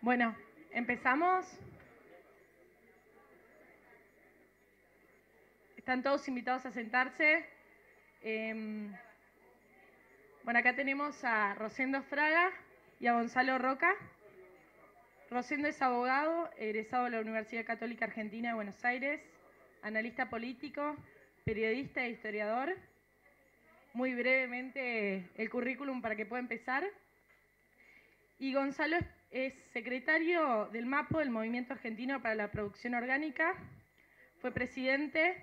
Bueno, empezamos. Están todos invitados a sentarse. Bueno, acá tenemos a Rosendo Fraga y a Gonzalo Roca. Rosendo es abogado, egresado de la Universidad Católica Argentina de Buenos Aires, analista político, periodista e historiador. Muy brevemente el currículum para que pueda empezar. Y Gonzalo es secretario del MAPO, del Movimiento Argentino para la Producción Orgánica. Fue presidente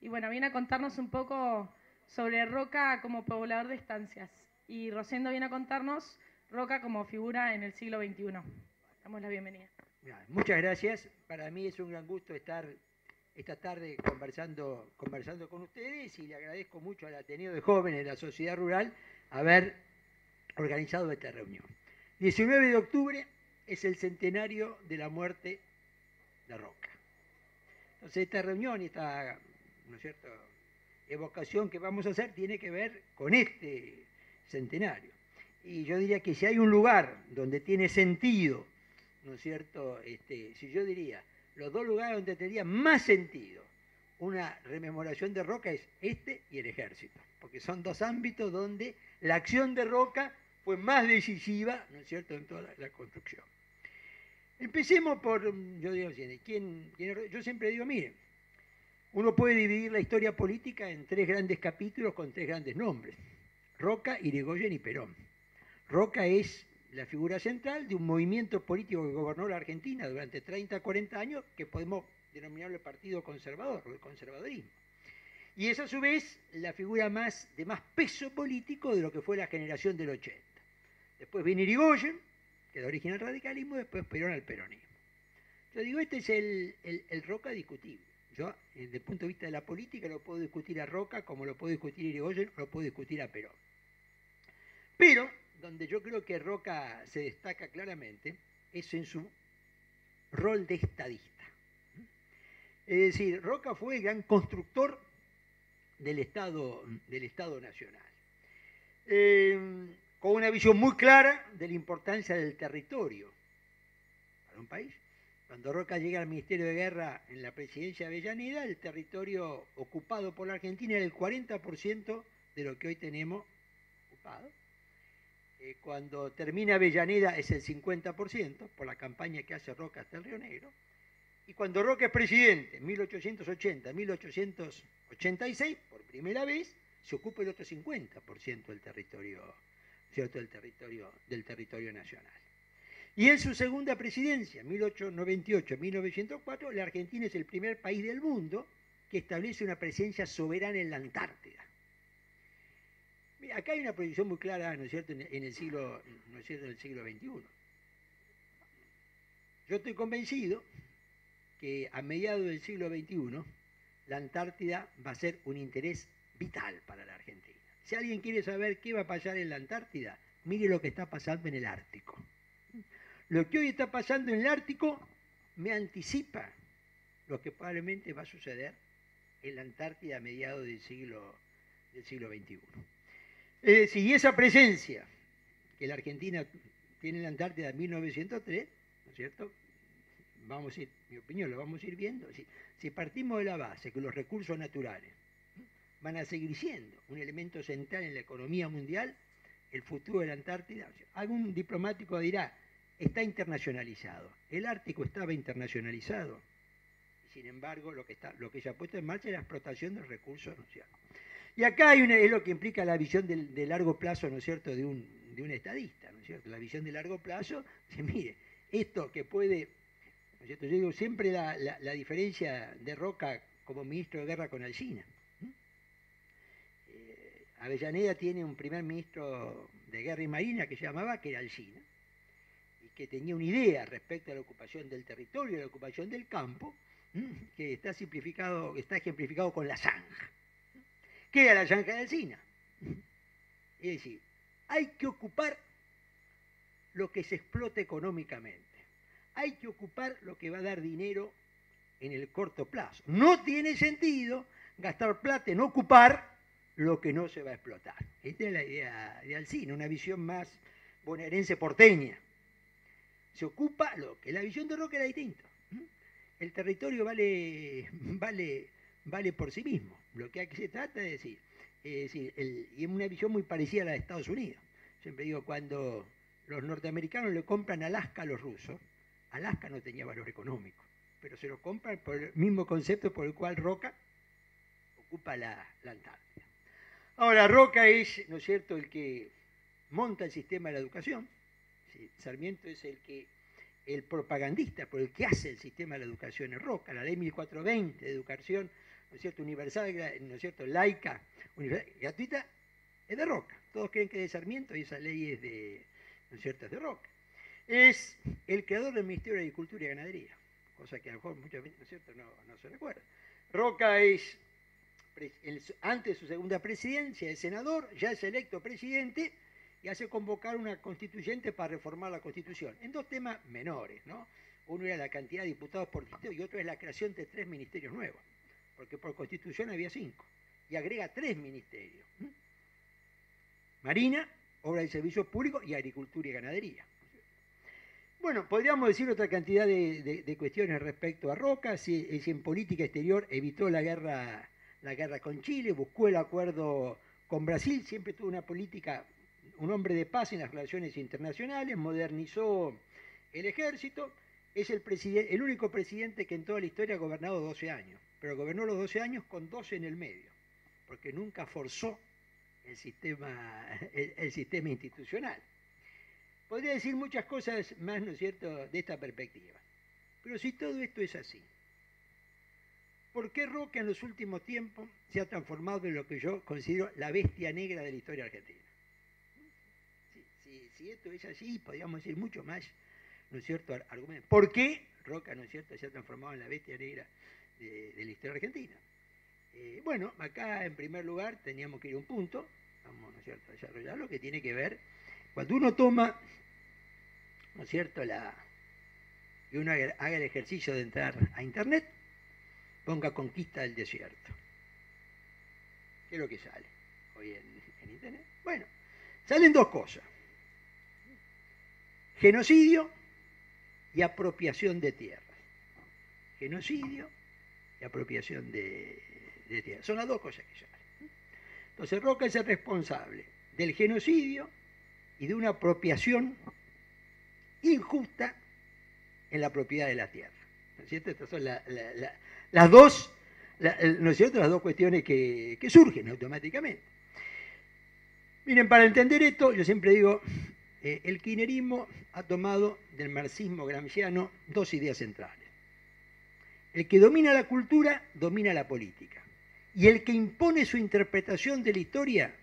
y bueno, viene a contarnos un poco sobre Roca como poblador de estancias. Y Rosendo viene a contarnos Roca como figura en el siglo XXI. Damos la bienvenida. Muchas gracias. Para mí es un gran gusto estar esta tarde conversando con ustedes y le agradezco mucho al Ateneo de Jóvenes de la Sociedad Rural haber organizado esta reunión. 19 de octubre es el centenario de la muerte de Roca. Entonces esta reunión y esta, ¿no es cierto?, evocación que vamos a hacer tiene que ver con este centenario. Y yo diría que si hay un lugar donde tiene sentido, ¿no es cierto?, si yo diría, los dos lugares donde tendría más sentido una rememoración de Roca es este y el ejército, porque son dos ámbitos donde la acción de Roca fue más decisiva, ¿no es cierto?, en toda la construcción. Empecemos por, yo digo, yo siempre digo, miren, uno puede dividir la historia política en tres grandes capítulos con tres grandes nombres: Roca, Irigoyen y Perón. Roca es la figura central de un movimiento político que gobernó la Argentina durante 30, 40 años, que podemos denominarlo el Partido Conservador, o el conservadurismo. Y es a su vez la figura de más peso político de lo que fue la generación del 80. Después viene Irigoyen, que da origen al radicalismo, y después Perón al peronismo. Yo digo, este es el Roca discutible. Yo, desde el punto de vista de la política, lo puedo discutir a Roca, como lo puedo discutir a Irigoyen, o lo puedo discutir a Perón. Pero, donde yo creo que Roca se destaca claramente, es en su rol de estadista. Es decir, Roca fue el gran constructor del Estado Nacional. Con una visión muy clara de la importancia del territorio para un país. Cuando Roca llega al Ministerio de Guerra en la presidencia de Avellaneda, el territorio ocupado por la Argentina era el 40% de lo que hoy tenemos ocupado. Cuando termina Avellaneda es el 50%, por la campaña que hace Roca hasta el Río Negro. Y cuando Roca es presidente, en 1880, 1886, por primera vez, se ocupa el otro 50% del territorio, ¿cierto?, del territorio nacional. Y en su segunda presidencia, 1898-1904, la Argentina es el primer país del mundo que establece una presencia soberana en la Antártida. Mira, acá hay una proyección muy clara, ¿no es cierto?, en el siglo XXI. Yo estoy convencido que a mediados del siglo XXI la Antártida va a ser un interés vital para la Argentina. Si alguien quiere saber qué va a pasar en la Antártida, mire lo que está pasando en el Ártico. Lo que hoy está pasando en el Ártico me anticipa lo que probablemente va a suceder en la Antártida a mediados del siglo XXI. Es decir, y esa presencia que la Argentina tiene en la Antártida en 1903, ¿no es cierto?, vamos a ir, mi opinión, lo vamos a ir viendo. Si partimos de la base que los recursos naturales van a seguir siendo un elemento central en la economía mundial, el futuro de la Antártida, algún diplomático dirá, está internacionalizado. El Ártico estaba internacionalizado. Sin embargo, lo que se ha puesto en marcha es la explotación de los recursos, ¿no es cierto? Y acá es lo que implica la visión de largo plazo, ¿no es cierto?, de un estadista, ¿no es cierto? La visión de largo plazo, mire, esto que puede, ¿no es cierto? Yo digo siempre la diferencia de Roca como ministro de Guerra con Alsina. Avellaneda tiene un primer ministro de Guerra y Marina que se llamaba, que era Alsina, y que tenía una idea respecto a la ocupación del territorio y a la ocupación del campo, que está ejemplificado con la zanja. ¿Qué era la zanja de Alsina? Es decir, hay que ocupar lo que se explota económicamente. Hay que ocupar lo que va a dar dinero en el corto plazo. No tiene sentido gastar plata en ocupar lo que no se va a explotar. Esta es la idea de Alsina, una visión más bonaerense porteña. se ocupa, lo que la visión de Roca era distinta. El territorio vale por sí mismo. Lo que aquí se trata de decir, y es una visión muy parecida a la de Estados Unidos. Siempre digo, cuando los norteamericanos le compran Alaska a los rusos, Alaska no tenía valor económico, pero se lo compran por el mismo concepto por el cual Roca ocupa la Antártida. Ahora, Roca es, ¿no es cierto?, el que monta el sistema de la educación. ¿Sí? Sarmiento es el propagandista, por el que hace el sistema de la educación en Roca, la ley 1420 de educación, ¿no es cierto?, universal, ¿no es cierto?, laica, gratuita, es de Roca. Todos creen que es de Sarmiento y esa ley es de, ¿no es cierto?, es de Roca. Es el creador del Ministerio de Agricultura y Ganadería, cosa que a lo mejor muchas veces, ¿no es cierto?, no se recuerda. Roca es, antes de su segunda presidencia, es senador, ya es electo presidente y hace convocar una constituyente para reformar la Constitución, en dos temas menores, ¿no? Uno era la cantidad de diputados por distrito y otro es la creación de 3 ministerios nuevos, porque por Constitución había 5, y agrega 3 ministerios. Marina, Obra de Servicios Públicos y Agricultura y Ganadería. Bueno, podríamos decir otra cantidad de cuestiones respecto a Roca, si en política exterior evitó la guerra con Chile, buscó el acuerdo con Brasil, siempre tuvo una política, un hombre de paz en las relaciones internacionales, modernizó el ejército, es el único presidente que en toda la historia ha gobernado 12 años, pero gobernó los 12 años con 12 en el medio, porque nunca forzó el sistema institucional. Podría decir muchas cosas más, ¿no es cierto?, de esta perspectiva. Pero si todo esto es así, ¿por qué Roca en los últimos tiempos se ha transformado en lo que yo considero la bestia negra de la historia argentina? Si esto es así, podríamos decir mucho más, ¿no es cierto?, argumentos. ¿Por qué Roca, ¿no es cierto?, se ha transformado en la bestia negra de la historia argentina? Bueno, acá en primer lugar teníamos que ir a un punto, vamos, ¿no es cierto?, a desarrollar lo que tiene que ver, cuando uno toma, ¿no es cierto?, y uno haga el ejercicio de entrar a internet, ponga conquista del desierto. ¿Qué es lo que sale hoy en internet? Bueno, salen dos cosas: genocidio y apropiación de tierras. Genocidio y apropiación de tierras. Son las dos cosas que salen. Entonces Roca es el responsable del genocidio y de una apropiación injusta en la propiedad de la tierra. ¿No es cierto? Estas son las dos, ¿no es cierto?, las dos cuestiones que surgen automáticamente. Miren, para entender esto, yo siempre digo, el kirchnerismo ha tomado del marxismo gramsciano dos ideas centrales. El que domina la cultura, domina la política. Y el que impone su interpretación de la historia,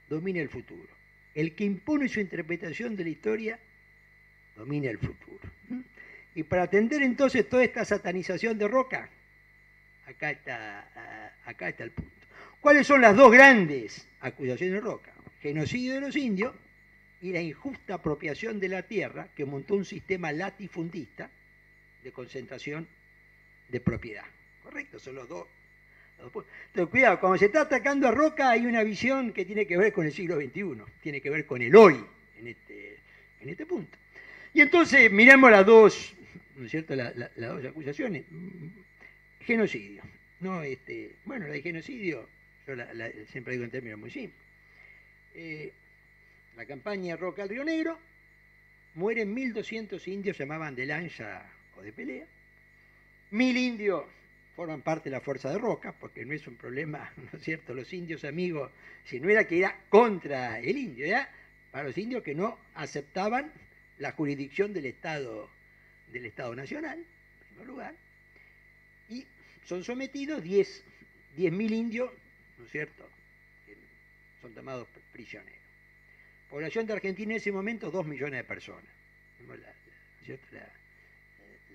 domina el futuro. El que impone su interpretación de la historia, domina el futuro. Y para atender entonces toda esta satanización de Roca, acá está el punto. ¿Cuáles son las dos grandes acusaciones de Roca? Genocidio de los indios y la injusta apropiación de la tierra, que montó un sistema latifundista de concentración de propiedad. ¿Correcto? Son los dos. Entonces, cuidado, cuando se está atacando a Roca hay una visión que tiene que ver con el siglo XXI, tiene que ver con el hoy en este punto. Y entonces miremos las dos, ¿no es cierto?, las dos acusaciones. Genocidio. No, bueno, la de genocidio, yo siempre digo en términos muy simples. La campaña Roca al Río Negro, mueren 1.200 indios, llamaban de lancha o de pelea. 1.000 indios forman parte de la fuerza de Roca, porque no es un problema, ¿no es cierto?, los indios amigos, si no era que era contra el indio, era para los indios que no aceptaban la jurisdicción del Estado Nacional, en primer lugar, y son sometidos 10.000 indios, ¿no es cierto?, que son tomados prisioneros. Población de Argentina en ese momento, 2 millones de personas. Vemos la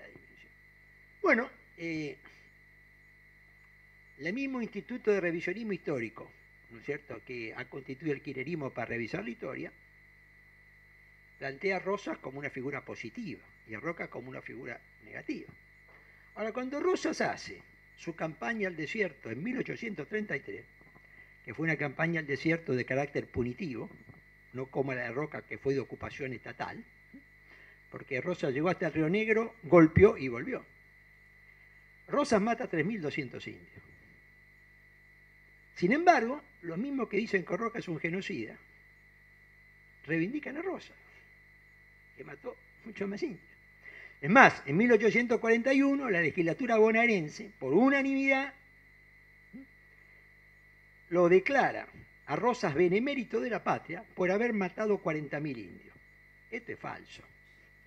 dimensión. Bueno, el mismo Instituto de Revisionismo Histórico, ¿no es cierto?, que ha constituido el kirchnerismo para revisar la historia, plantea a Rosas como una figura positiva y a Roca como una figura negativa. Ahora, cuando Rosas hace su campaña al desierto en 1833, que fue una campaña al desierto de carácter punitivo, no como la de Roca, que fue de ocupación estatal, porque Rosas llegó hasta el Río Negro, golpeó y volvió. Rosas mata a 3.200 indios. Sin embargo, los mismos que dicen que Roca es un genocida, reivindican a Rosas, que mató muchos más indios. Es más, en 1841 la legislatura bonaerense, por unanimidad, lo declara a Rosas benemérito de la patria por haber matado 40.000 indios. Esto es falso.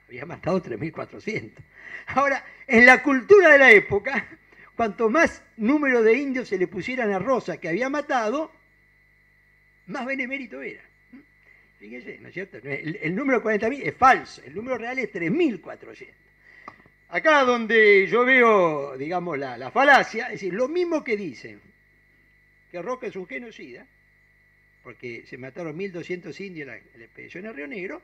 Había matado 3.400. Ahora, en la cultura de la época, cuanto más número de indios se le pusieran a Rosas que había matado, más benemérito era. Fíjense, ¿no es cierto? El número 40.000 es falso, el número real es 3.400. Acá donde yo veo, digamos, la falacia, es decir, lo mismo que dicen que Roca es un genocida, porque se mataron 1.200 indios en la expedición a Río Negro,